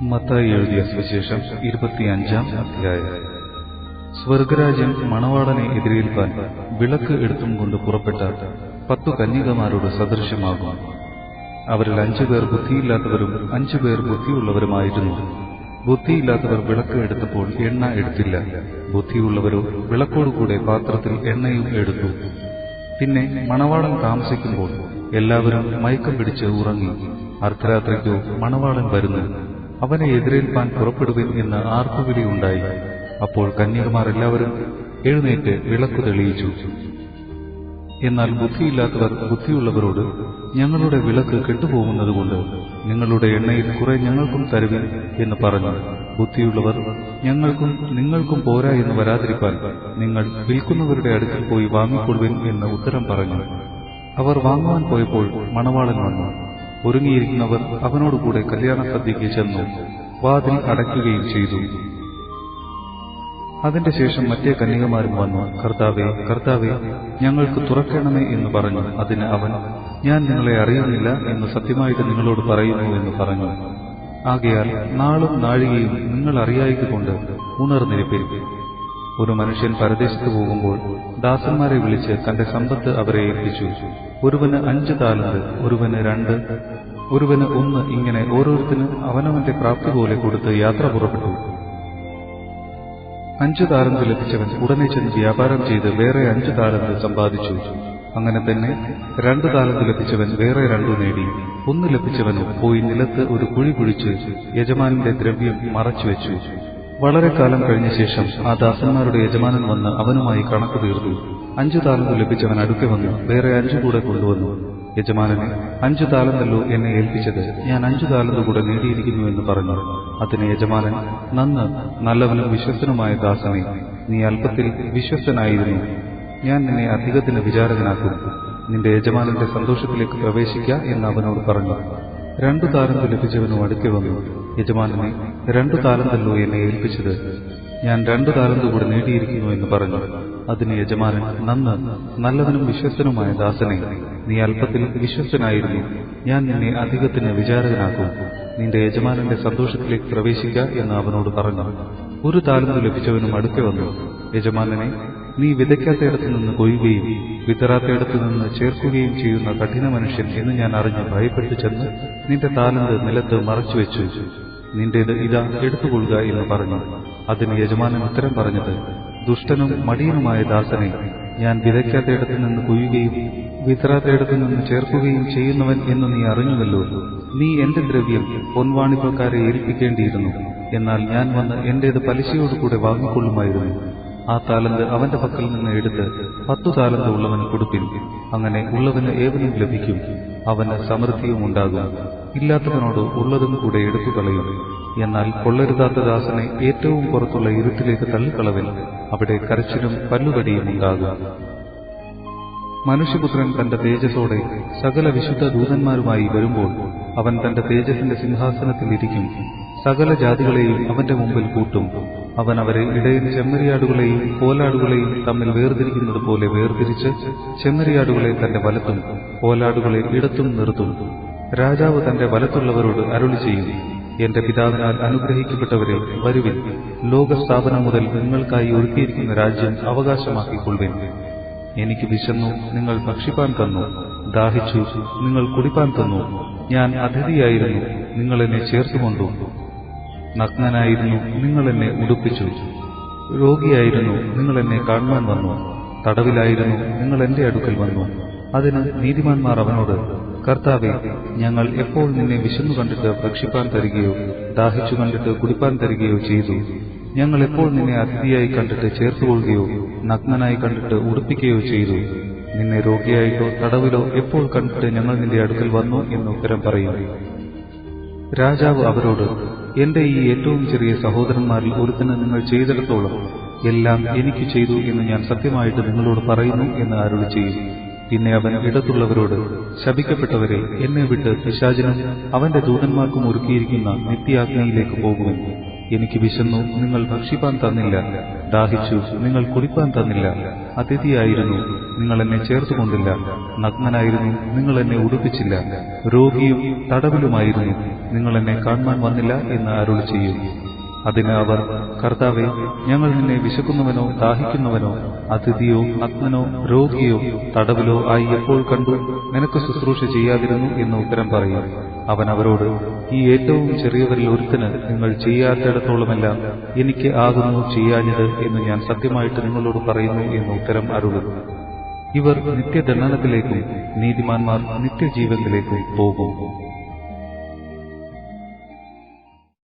മത്തായി എഴുതിയ സുവിശേഷം 25-ാം അധ്യായം. സ്വർഗരാജ്യം മണവാളനെ എതിരേൽപ്പാൻ വിളക്ക് എടുത്തും കൊണ്ട് പുറപ്പെട്ട 10 കന്യകമാരോട് സദൃശ്യമാകും. അവരിൽ 5 പേർ ബുദ്ധിയില്ലാത്തവരും 5 പേർ ബുദ്ധിയുള്ളവരുമായിരുന്നു. ബുദ്ധിയില്ലാത്തവർ വിളക്ക് എടുത്തപ്പോൾ എണ്ണ എടുത്തില്ല. ബുദ്ധിയുള്ളവരോ വിളക്കോടുകൂടെ പാത്രത്തിൽ എണ്ണയും എടുത്തു. പിന്നെ മണവാളൻ താമസിക്കുമ്പോൾ എല്ലാവരും മയക്കം പിടിച്ച് ഉറങ്ങി. അർദ്ധരാത്രിക്കോ മണവാളൻ വരുന്നു, അവനെ എതിരേൽപ്പാൻ പുറപ്പെടുവിൻ എന്ന് ആർപ്പുവിളിയുണ്ടായി. അപ്പോൾ കന്യകമാർ എല്ലാവരും എഴുന്നേറ്റ് വിളക്കു തെളിയിച്ചു. എന്നാൽ ബുദ്ധിയില്ലാത്തവർ ബുദ്ധിയുള്ളവരോട്, ഞങ്ങളുടെ വിളക്ക് കെട്ടുപോകുന്നതുകൊണ്ട് നിങ്ങളുടെ എണ്ണയിൽ കുറെ ഞങ്ങൾക്കും തരുവിൻ എന്ന് പറഞ്ഞു. ബുദ്ധിയുള്ളവർ, ഞങ്ങൾക്കും നിങ്ങൾക്കും പോരാ എന്ന് വരാതിരിപ്പാൻ നിങ്ങൾ വിൽക്കുന്നവരുടെ അടുക്കൽ പോയി വാങ്ങിക്കൊള്ളുവിൻ എന്ന് ഉത്തരം പറഞ്ഞു. അവർ വാങ്ങുവാൻ പോയപ്പോൾ മണവാളൻ വന്നു. ഒരുങ്ങിയിരിക്കുന്നവർ അവനോടുകൂടെ കല്യാണ സദ്യയ്ക്ക് ചെന്നു വാതിൽ അടയ്ക്കുകയും ചെയ്തു. അതിന്റെ ശേഷം മറ്റേ കന്യകമാരും വന്നു, കർത്താവേ, കർത്താവേ, ഞങ്ങൾക്ക് തുറക്കണമേ എന്ന് പറഞ്ഞു. അതിന് അവൻ, ഞാൻ നിങ്ങളെ അറിയുന്നില്ല എന്ന് സത്യമായിട്ട് നിങ്ങളോട് പറയുന്നു എന്ന് പറഞ്ഞു. ആകയാൽ നാളും നാഴികയും നിങ്ങൾ അറിയായിക്കൊണ്ട് ഉണർന്നിരിപ്പിൻ. ഒരു മനുഷ്യൻ പരദേശത്ത് പോകുമ്പോൾ ദാസന്മാരെ വിളിച്ച് തന്റെ സമ്പത്ത് അവരെ ഏൽപ്പിച്ചു. ഒരുവന് 5 താലന്ത്, ഒരുവന് 2, ഒരുവന് 1, ഇങ്ങനെ ഓരോരുത്തരും അവനവന്റെ പ്രാപ്തി പോലെ കൊടുത്ത് യാത്ര പുറപ്പെട്ടു. 5 താലന്ത് ലഭിച്ചവൻ ഉടനെ ചെന്ന് വ്യാപാരം ചെയ്ത് വേറെ 5 താലന്ത് സമ്പാദിച്ചു. അങ്ങനെ തന്നെ 2 താലന്ത് ലഭിച്ചവൻ വേറെ 2 നേടി. 1 ലഭിച്ചവന് പോയി നിലത്ത് ഒരു കുഴി കുഴിച്ച് യജമാനന്റെ ദ്രവ്യം മറച്ചുവെച്ചു. വളരെ കാലം കഴിഞ്ഞ ശേഷം ആ ദാസന്മാരുടെ യജമാനൻ വന്ന് അവനുമായി കണക്ക് തീർത്തു. 5 താലന്ത് ലഭിച്ചവൻ അടുക്കെ വന്നു വേറെ 5 കൂടെ കൊണ്ടുവന്നു. യജമാനനെ, 5 താലന്തല്ലോ എന്നെ ഏൽപ്പിച്ചത്, ഞാൻ 5 താലന്ത് കൂടെ നേടിയിരിക്കുന്നു എന്ന് പറഞ്ഞു. അതിന് യജമാനൻ, നന്ന്, നല്ലവനും വിശ്വസ്തനുമായ ദാസനെ, നീ അല്പത്തിൽ വിശ്വസ്തനായിരുന്നു, ഞാൻ നിന്നെ അധികത്തിന് വിചാരകനാക്കും, നിന്റെ യജമാനന്റെ സന്തോഷത്തിലേക്ക് പ്രവേശിക്ക എന്ന് അവനോട് പറഞ്ഞു. 2 താലന്ത് ലഭിച്ചവനും അടുക്കെ വന്നു. യജമാനനെ, 2 താലന്തല്ലോ എന്നെ ഏൽപ്പിച്ചത്, ഞാൻ 2 താലന്ത് കൂടെ നേടിയിരിക്കുന്നു എന്ന് പറഞ്ഞു. അതിന് യജമാനൻ, നന്ന്, നല്ലവനും വിശ്വസ്തനുമായ ദാസനെ, നീ അല്പത്തിൽ വിശ്വസ്തനായിരുന്നു, ഞാൻ നിന്നെ അധികത്തിന് വിചാരകനാക്കും, നിന്റെ യജമാനന്റെ സന്തോഷത്തിലേക്ക് പ്രവേശിക്ക എന്ന് അവനോട് പറഞ്ഞു. 1 താലന്ത് ലഭിച്ചവനും അടുക്കെ വന്നു. യജമാനനെ, നീ വിതയ്ക്കാത്തയിടത്തു നിന്ന് കൊയ്യുകയും വിതറാത്തയിടത്തു നിന്ന് ചേർക്കുകയും ചെയ്യുന്ന കഠിന മനുഷ്യൻ എന്ന് ഞാൻ അറിഞ്ഞ് ഭയപ്പെട്ടു ചെന്ന് നിന്റെ താലന്ത് നിലത്ത് മറച്ചുവെച്ചു, നിന്റേത് ഇതാ, എടുത്തുകൊള്ളുക എന്ന് പറഞ്ഞു. അതിന് യജമാനൻ ഉത്തരം പറഞ്ഞത്, ദുഷ്ടനും മടിയനുമായ ദാസനെ, ഞാൻ വിതയ്ക്കാത്തയിടത്തു നിന്ന് കൊയ്യുകയും വിതറാത്തയിടത്തു നിന്ന് ചേർക്കുകയും ചെയ്യുന്നവൻ എന്ന് നീ അറിഞ്ഞുവല്ലോ. നീ എന്റെ ദ്രവ്യം പൊൻവാണിഭക്കാരെ ഏൽപ്പിക്കേണ്ടിയിരുന്നു, എന്നാൽ ഞാൻ വന്ന് എന്റേത് പലിശയോടുകൂടെ വാങ്ങിക്കൊള്ളുമായിരുന്നു. ആ താലന്ത് അവന്റെ പക്കൽ നിന്ന് എടുത്ത് 10 താലന്ത് ഉള്ളവന് കൊടുപ്പിൻ. അങ്ങനെ ഉള്ളവന് ഏവനും ലഭിക്കും, അവന് സമൃദ്ധിയും ഉണ്ടാകും. ഇല്ലാത്തവനോട് ഉള്ളതും കൂടെ എടുത്തു കളയും. എന്നാൽ കൊള്ളരുതാത്ത ദാസനെ ഏറ്റവും പുറത്തുള്ള ഇരുട്ടിലേക്ക് തള്ളിക്കളവൻ, അവിടെ കരച്ചിലും പല്ലുകടിയും ഉണ്ടാകും. മനുഷ്യപുത്രൻ തന്റെ തേജസ്സോടെ സകല വിശുദ്ധ ദൂതന്മാരുമായി വരുമ്പോൾ അവൻ തന്റെ തേജസ്സിന്റെ സിംഹാസനത്തിൽ ഇരിക്കും. സകല ജാതികളെയും അവന്റെ മുമ്പിൽ കൂട്ടും. അവൻ അവരെ ഇടയിൽ ചെമ്മരിയാടുകളെയും കോലാടുകളെയും തമ്മിൽ വേർതിരിക്കുന്നത് പോലെ വേർതിരിച്ച് ചെമ്മരിയാടുകളെ തന്റെ വലത്തും കോലാടുകളെ ഇടത്തും നിർത്തും. രാജാവ് തന്റെ വലത്തുള്ളവരോട് അരുളി ചെയ്യും, എന്റെ പിതാവിനാൽ അനുഗ്രഹിക്കപ്പെട്ടവരെ, വരുവിൻ, ലോകസ്ഥാപനം മുതൽ നിങ്ങൾക്കായി ഒരുക്കിയിരിക്കുന്ന രാജ്യം അവകാശമാക്കിക്കൊള്ളുവിൻ. എനിക്ക് വിശന്നു, നിങ്ങൾ ഭക്ഷിപ്പാൻ തന്നു, ദാഹിച്ചു, നിങ്ങൾ കുടിപ്പാൻ തന്നു, ഞാൻ അതിഥിയായിരുന്നു, നിങ്ങൾ എന്നെ ചേർത്തുകൊണ്ടു, നഗ്നനായിരുന്നു, നിങ്ങൾ എന്നെ ഉടുപ്പിച്ചു, രോഗിയായിരുന്നു, നിങ്ങൾ എന്നെ കാണുവാൻ വന്നു, തടവിലായിരുന്നു, നിങ്ങൾ എന്റെ അടുക്കൽ വന്നു. അതിന് നീതിമാന്മാർ അവനോട്, കർത്താവേ, ഞങ്ങൾ എപ്പോൾ നിന്നെ വിശന്നു കണ്ടിട്ട് ഭക്ഷിപ്പാൻ തരികയോ ദാഹിച്ചു കണ്ടിട്ട് കുടിപ്പാൻ തരികയോ ചെയ്തു? ഞങ്ങൾ എപ്പോൾ നിന്നെ അതിഥിയായി കണ്ടിട്ട് ചേർത്തുകൊള്ളുകയോ നഗ്നനായി കണ്ടിട്ട് ഉടുപ്പിക്കുകയോ ചെയ്തു? നിന്നെ രോഗിയായിട്ടോ തടവിലോ എപ്പോൾ കണ്ടിട്ട് ഞങ്ങൾ നിന്റെ അടുക്കൽ വന്നു എന്ന് ഉത്തരം പറയും. രാജാവ് അവരോട്, എന്റെ ഈ ഏറ്റവും ചെറിയ സഹോദരന്മാരിൽ ഒരുത്തന് നിങ്ങൾ ചെയ്തിടത്തോളം എല്ലാം എനിക്ക് ചെയ്തു എന്ന് ഞാൻ സത്യമായിട്ട് നിങ്ങളോട് പറയുന്നു എന്ന് അരുളി ചെയ്യും. പിന്നെ അവൻ ഇടത്തുള്ളവരോട്, ശപിക്കപ്പെട്ടവരെ, എന്നെ വിട്ട് പിശാചിനും അവന്റെ ദൂതന്മാർക്കും ഒരുക്കിയിരിക്കുന്ന നിത്യാഗ്നിയിലേക്ക് പോകുമെന്ന്. എനിക്ക് വിശന്നു, നിങ്ങൾ ഭക്ഷിപ്പാൻ തന്നില്ല; ദാഹിച്ചു, നിങ്ങൾ കുടിപ്പാൻ തന്നില്ല; അതിഥിയായിരുന്നു, നിങ്ങൾ എന്നെ ചേർത്തുകൊണ്ടില്ല; നഗ്നനായിരുന്നു, നിങ്ങൾ എന്നെ ഉടുപ്പിച്ചില്ല; രോഗിയും തടവിലുമായിരുന്നു, നിങ്ങൾ എന്നെ കാണുവാൻ വന്നില്ല എന്ന് അരുളി ചെയ്യും. അതിന് അവർ, കർത്താവേ, ഞങ്ങൾ നിന്നെ വിശക്കുന്നവനോ ദാഹിക്കുന്നവനോ അതിഥിയോ നഗ്നനോ രോഗിയോ തടവിലോ ആയി എപ്പോൾ കണ്ടു, നിനക്ക് ശുശ്രൂഷ ചെയ്യാതിരുന്നു എന്ന് ഉത്തരം പറയും. അവൻ അവരോട്, ഈ ഏറ്റവും ചെറിയവരിൽ ഒരുത്തന് നിങ്ങൾ ചെയ്യാത്തിടത്തോളമെല്ലാം എനിക്ക് ആകുന്നു ചെയ്യാഞ്ഞത് എന്ന് ഞാൻ സത്യമായിട്ട് നിങ്ങളോട് പറയുന്നു എന്ന് ഉത്തരം അരുളും. ഇവർ നിത്യദണ്ഡനത്തിലേക്കും നീതിമാന്മാർ നിത്യജീവനിലേക്കും പോകും.